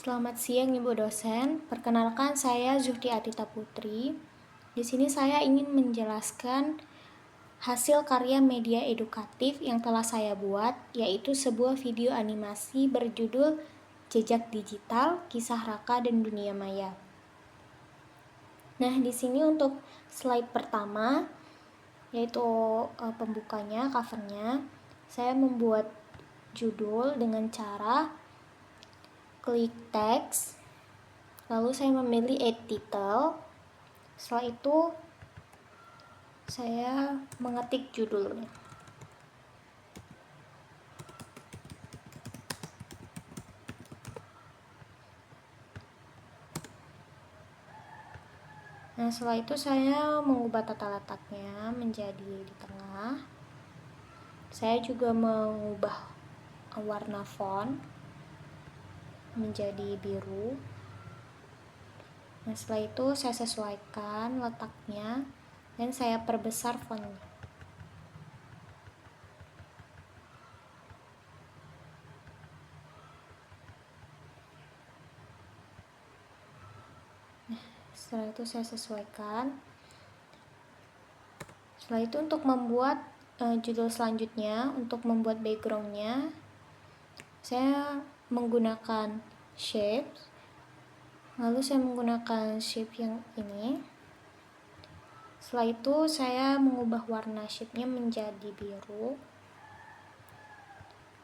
Selamat siang Ibu dosen. Perkenalkan saya Zuhdi Atita Putri. Di sini saya ingin menjelaskan hasil karya media edukatif yang telah saya buat, yaitu sebuah video animasi berjudul Jejak Digital, Kisah Raka dan Dunia Maya. Nah, di sini untuk slide pertama, yaitu pembukanya, covernya, saya membuat judul dengan cara klik teks, lalu saya memilih add title. Setelah itu saya mengetik judulnya. Nah, setelah itu saya mengubah tata letaknya menjadi di tengah. Saya juga mengubah warna font menjadi biru. Nah, setelah itu saya sesuaikan letaknya dan saya perbesar fontnya. Setelah itu saya sesuaikan. Setelah itu untuk membuat judul selanjutnya, untuk membuat backgroundnya, saya menggunakan shape. Lalu saya menggunakan shape yang ini. Setelah itu saya mengubah warna shape-nya menjadi biru.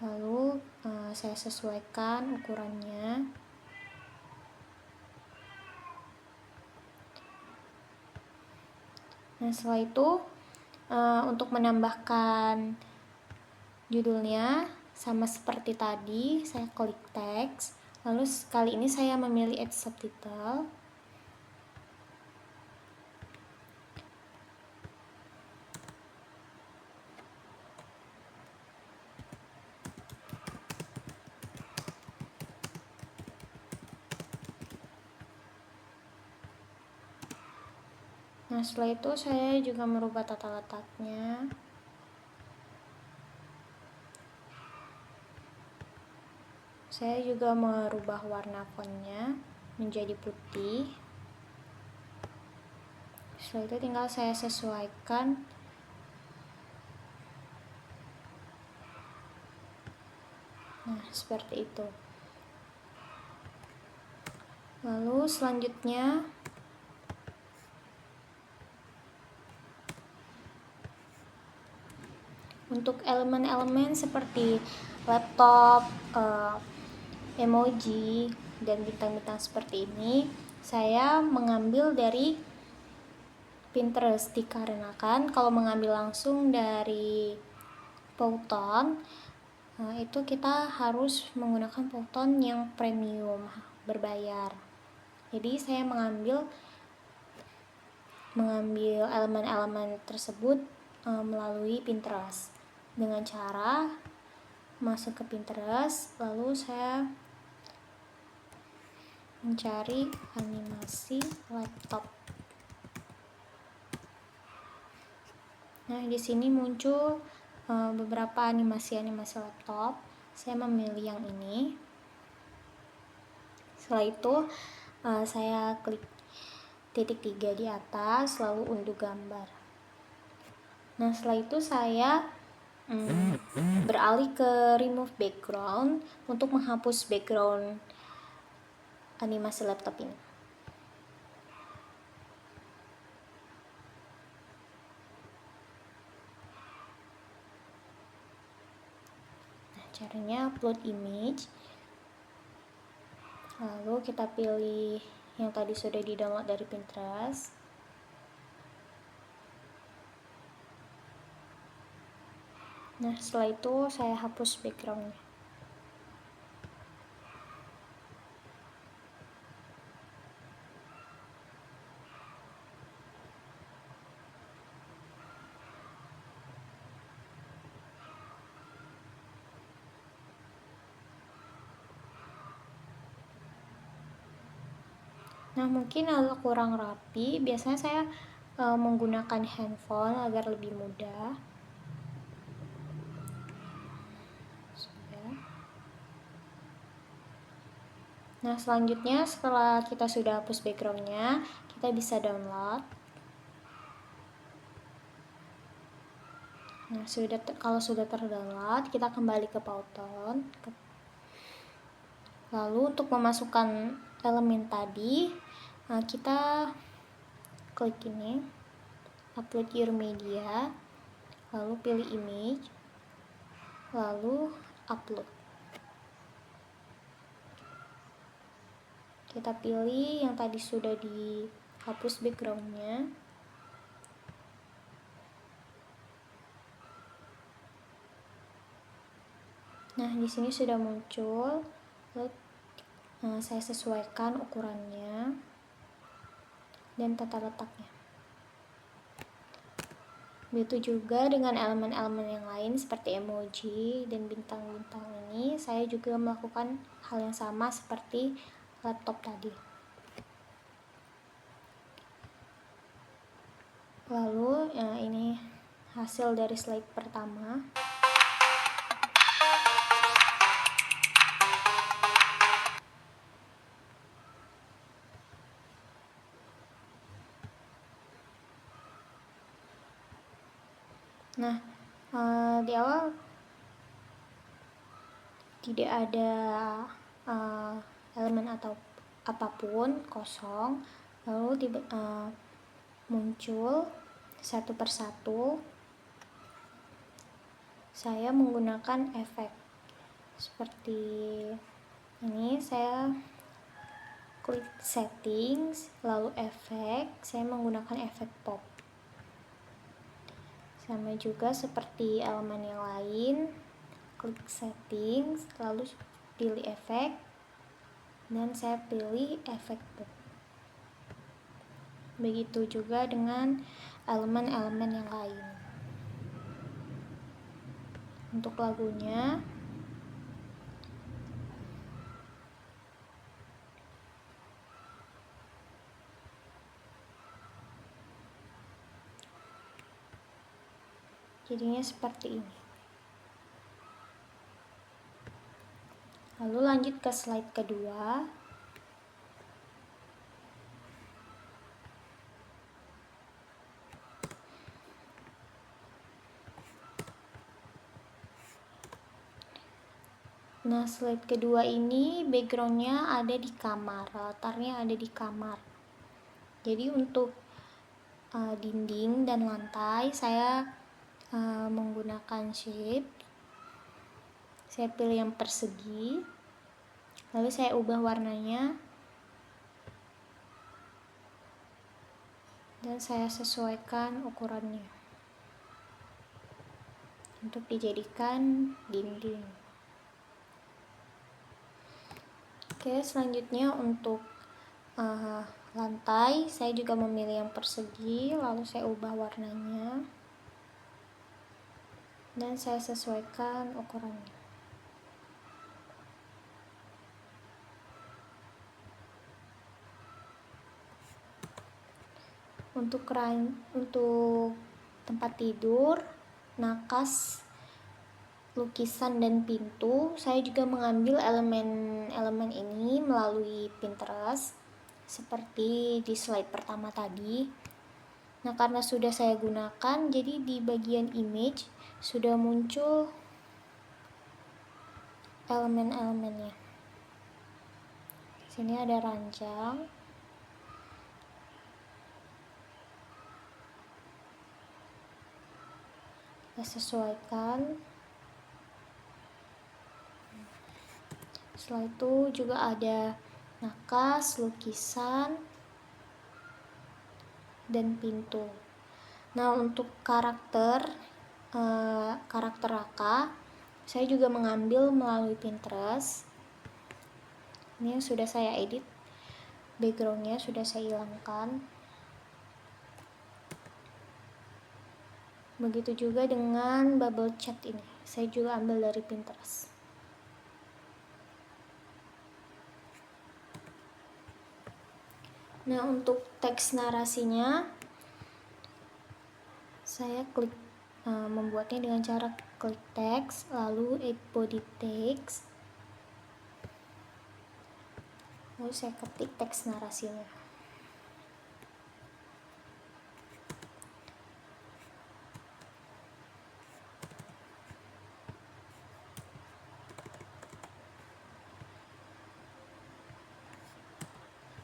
Lalu saya sesuaikan ukurannya. Nah, setelah itu untuk menambahkan judulnya sama seperti tadi, saya klik teks. Lalu kali ini saya memilih add subtitle. Nah, setelah itu saya juga merubah tata letaknya. Saya juga merubah warna fontnya menjadi putih. Setelah itu tinggal saya sesuaikan. Nah, seperti itu. Lalu selanjutnya untuk elemen-elemen seperti laptop, emoji, dan bintang-bintang seperti ini, saya mengambil dari Pinterest, dikarenakan kalau mengambil langsung dari Powtoon, itu kita harus menggunakan Powtoon yang premium, berbayar. Jadi saya mengambil elemen-elemen tersebut melalui Pinterest dengan cara masuk ke Pinterest, lalu saya mencari animasi laptop. Nah, di sini muncul beberapa animasi laptop. Saya memilih yang ini. Setelah itu saya klik titik 3 di atas, lalu unduh gambar. Nah, setelah itu saya beralih ke remove background untuk menghapus background animasi laptop ini. Nah, caranya upload image. Lalu kita pilih yang tadi sudah di-download dari Pinterest. Nah, setelah itu saya hapus backgroundnya. Nah, mungkin agak kurang rapi. Biasanya saya menggunakan handphone agar lebih mudah. Nah, selanjutnya setelah kita sudah hapus backgroundnya, kita bisa download. Nah, kalau sudah terdownload, kita kembali ke Powtoon. Lalu untuk memasukkan elemen tadi, kita klik ini, upload your media, lalu pilih image, lalu upload. Kita pilih yang tadi sudah dihapus backgroundnya. Nah, di sini sudah muncul. Lalu, saya sesuaikan ukurannya dan tata letaknya. Begitu juga dengan elemen-elemen yang lain seperti emoji dan bintang-bintang ini, saya juga melakukan hal yang sama seperti laptop tadi. Lalu ini hasil dari slide pertama. Nah, di awal tidak ada elemen atau apapun, kosong. Lalu muncul satu persatu. Saya menggunakan efek seperti ini. Saya klik settings, lalu efek. Saya menggunakan efek pop. Sama juga seperti elemen yang lain, klik settings, lalu pilih efek, dan saya pilih efek pop. Begitu juga dengan elemen-elemen yang lain. Untuk lagunya, jadinya seperti ini. Lalu lanjut ke slide kedua. Nah, slide kedua ini backgroundnya ada di kamar, latarnya ada di kamar. Jadi untuk dinding dan lantai saya menggunakan shape. Saya pilih yang persegi, lalu saya ubah warnanya dan saya sesuaikan ukurannya untuk dijadikan dinding. Oke, selanjutnya untuk lantai saya juga memilih yang persegi, lalu saya ubah warnanya dan saya sesuaikan ukurannya. Untuk tempat tidur, nakas, lukisan, dan pintu, saya juga mengambil elemen-elemen ini melalui Pinterest seperti di slide pertama tadi. Nah, karena sudah saya gunakan, jadi di bagian image sudah muncul elemen-elemennya. Sini ada ranjang, kita sesuaikan. Setelah itu juga ada nakas, lukisan, dan pintu. Nah, untuk karakter Raka, saya juga mengambil melalui Pinterest. Ini yang sudah saya edit, backgroundnya sudah saya hilangkan. Begitu juga dengan bubble chat ini, saya juga ambil dari Pinterest. Nah, untuk teks narasinya, saya klik membuatnya dengan cara klik teks, lalu add body text. Lalu saya ketik teks narasinya.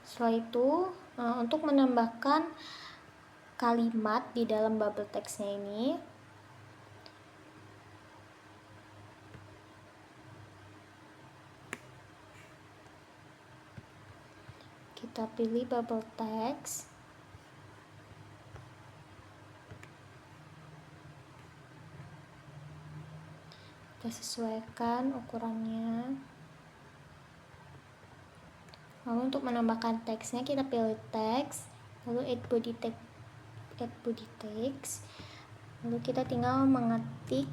Setelah itu, untuk menambahkan kalimat di dalam bubble text-nya ini, kita pilih bubble text. Kita sesuaikan ukurannya. Lalu untuk menambahkan teksnya kita pilih teks, lalu add body text, lalu kita tinggal mengetik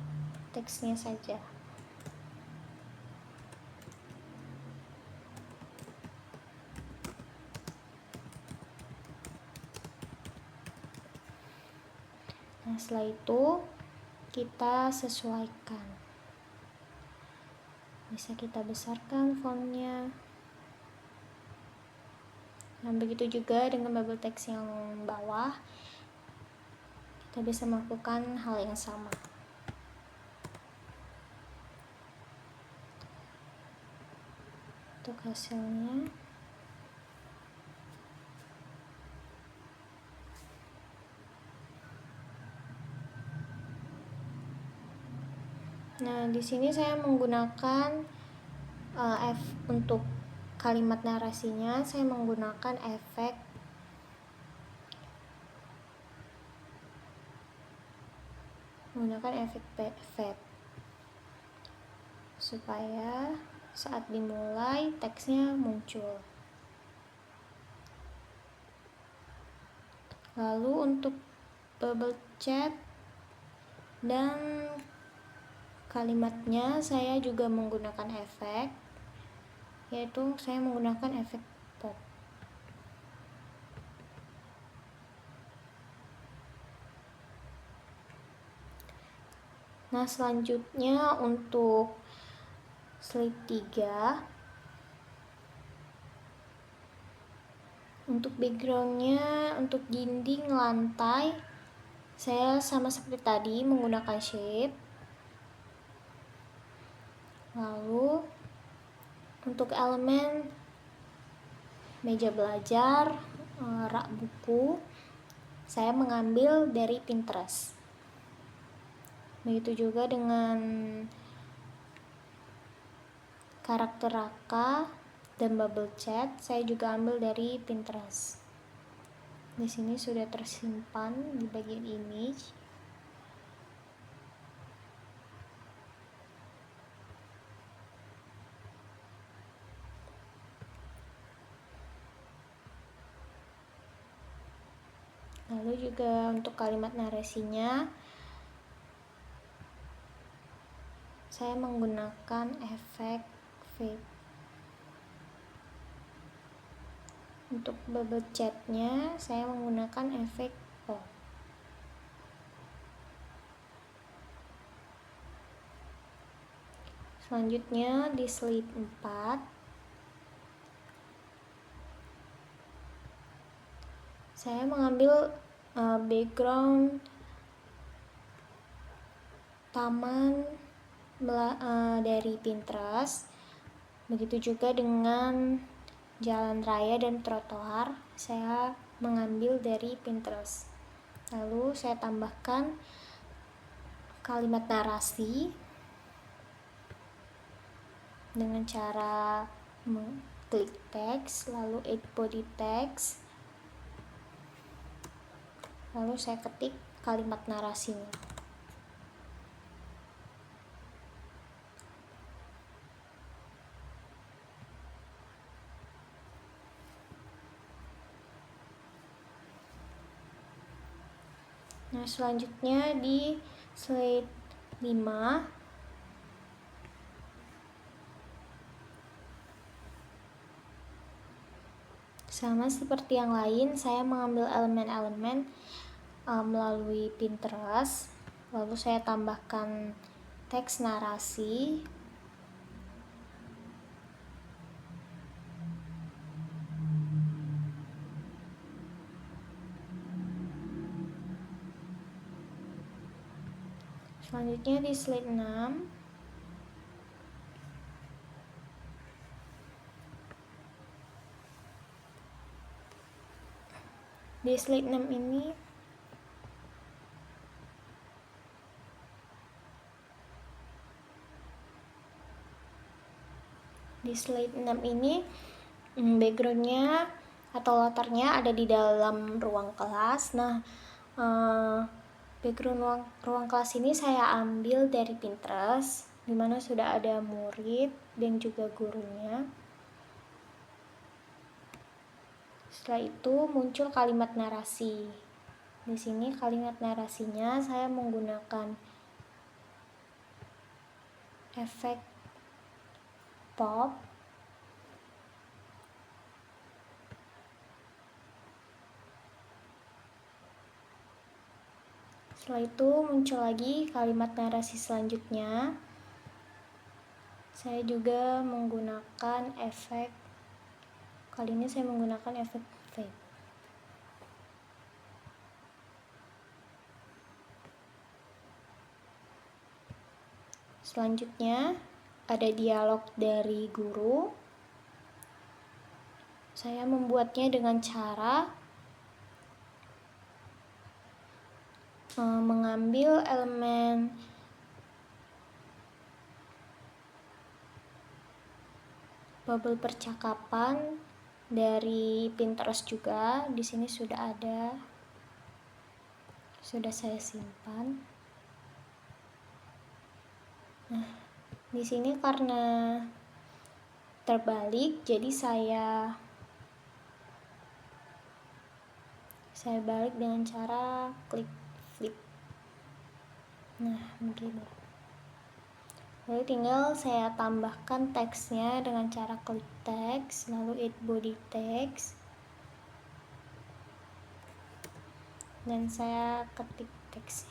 teksnya saja. Nah, setelah itu kita sesuaikan. Bisa kita besarkan fontnya. Nah, begitu juga dengan bubble text yang bawah, kita bisa melakukan hal yang sama. Untuk hasilnya, nah di sini saya menggunakan untuk kalimat narasinya saya menggunakan efek fade supaya saat dimulai teksnya muncul. Lalu untuk bubble chat dan kalimatnya saya juga menggunakan efek, yaitu saya menggunakan efek pop. Nah, selanjutnya untuk slide 3, untuk backgroundnya, untuk dinding, lantai, saya sama seperti tadi menggunakan shape. Lalu untuk elemen meja belajar, rak buku, saya mengambil dari Pinterest. Begitu juga dengan karakter Raka dan bubble chat, saya juga ambil dari Pinterest. Di sini sudah tersimpan di bagian image. Lalu juga untuk kalimat narasinya, saya menggunakan efek fade. Untuk bubble chatnya, saya menggunakan efek pop. Selanjutnya di slide 4, saya mengambil background taman dari Pinterest. Begitu juga dengan jalan raya dan trotoar, saya mengambil dari Pinterest. Lalu saya tambahkan kalimat narasi dengan cara mengklik teks, lalu add body text, lalu saya ketik kalimat narasinya. Nah, selanjutnya di slide 5, sama seperti yang lain, saya mengambil elemen-elemen melalui Pinterest, lalu saya tambahkan teks narasi, Selanjutnya di slide 6. Di slide 6 ini backgroundnya atau latarnya ada di dalam ruang kelas. Nah, background ruang kelas ini saya ambil dari Pinterest, dimana sudah ada murid dan juga gurunya. Setelah itu muncul kalimat narasi. Di sini kalimat narasinya saya menggunakan efek pop. Setelah itu muncul lagi kalimat narasi selanjutnya. Saya juga menggunakan efek, kali ini saya menggunakan efek fade. Selanjutnya ada dialog dari guru. Saya membuatnya dengan cara mengambil elemen bubble percakapan dari Pinterest juga. Di sini sudah ada, sudah saya simpan. Nah, di sini karena terbalik, jadi saya balik dengan cara klik flip. Nah, begini. Lalu tinggal saya tambahkan teksnya dengan cara klik teks, lalu add body text, dan saya ketik teksnya.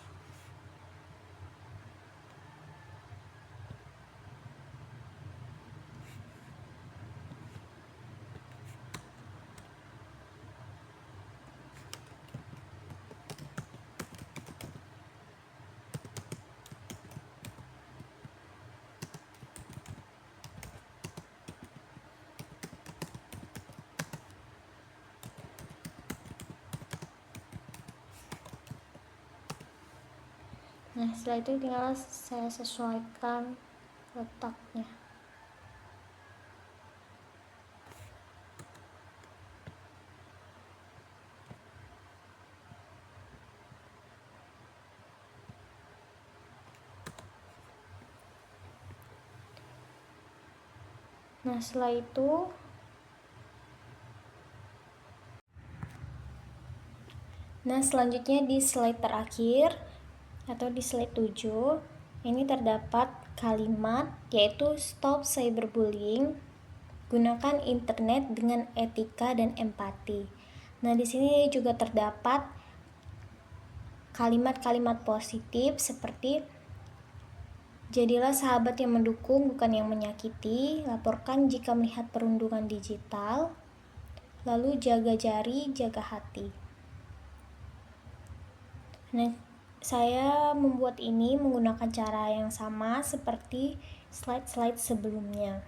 Nah, setelah itu tinggal saya sesuaikan letaknya. Nah, setelah itu selanjutnya di slide terakhir atau di slide 7 ini terdapat kalimat yaitu stop cyberbullying, gunakan internet dengan etika dan empati. Nah, di sini juga terdapat kalimat-kalimat positif seperti jadilah sahabat yang mendukung bukan yang menyakiti, laporkan jika melihat perundungan digital, lalu jaga jari, jaga hati. Nah, saya membuat ini menggunakan cara yang sama seperti slide-slide sebelumnya.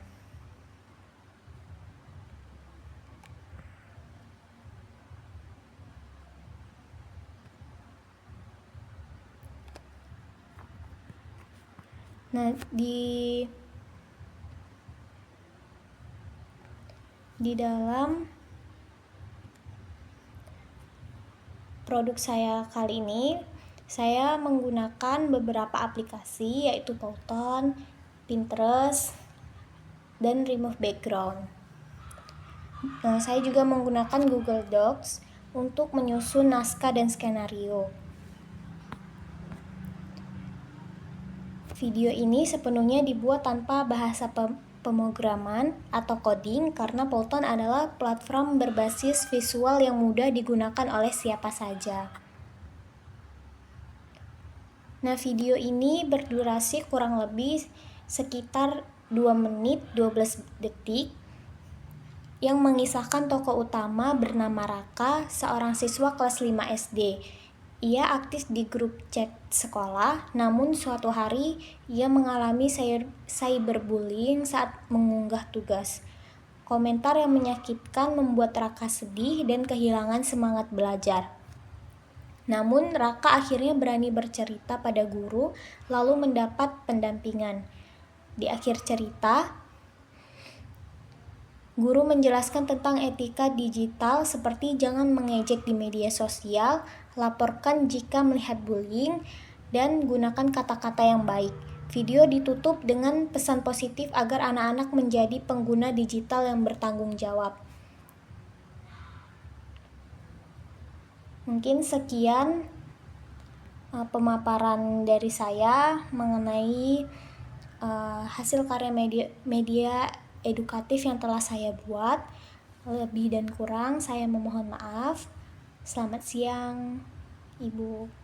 Nah, di dalam produk saya kali ini, saya menggunakan beberapa aplikasi yaitu Powtoon, Pinterest, dan Remove Background. Nah, saya juga menggunakan Google Docs untuk menyusun naskah dan skenario. Video ini sepenuhnya dibuat tanpa bahasa pemrograman atau coding karena Powtoon adalah platform berbasis visual yang mudah digunakan oleh siapa saja. Nah, video ini berdurasi kurang lebih sekitar 2 menit 12 detik yang mengisahkan tokoh utama bernama Raka, seorang siswa kelas 5 SD Ia aktif di grup chat sekolah, namun suatu hari ia mengalami cyberbullying saat mengunggah tugas. Komentar yang menyakitkan membuat Raka sedih dan kehilangan semangat belajar. Namun Raka akhirnya berani bercerita pada guru, lalu mendapat pendampingan. Di akhir cerita, guru menjelaskan tentang etika digital seperti jangan mengejek di media sosial, laporkan jika melihat bullying, dan gunakan kata-kata yang baik. Video ditutup dengan pesan positif agar anak-anak menjadi pengguna digital yang bertanggung jawab. Mungkin sekian pemaparan dari saya mengenai hasil karya media edukatif yang telah saya buat. Lebih dan kurang saya memohon maaf. Selamat siang, Ibu.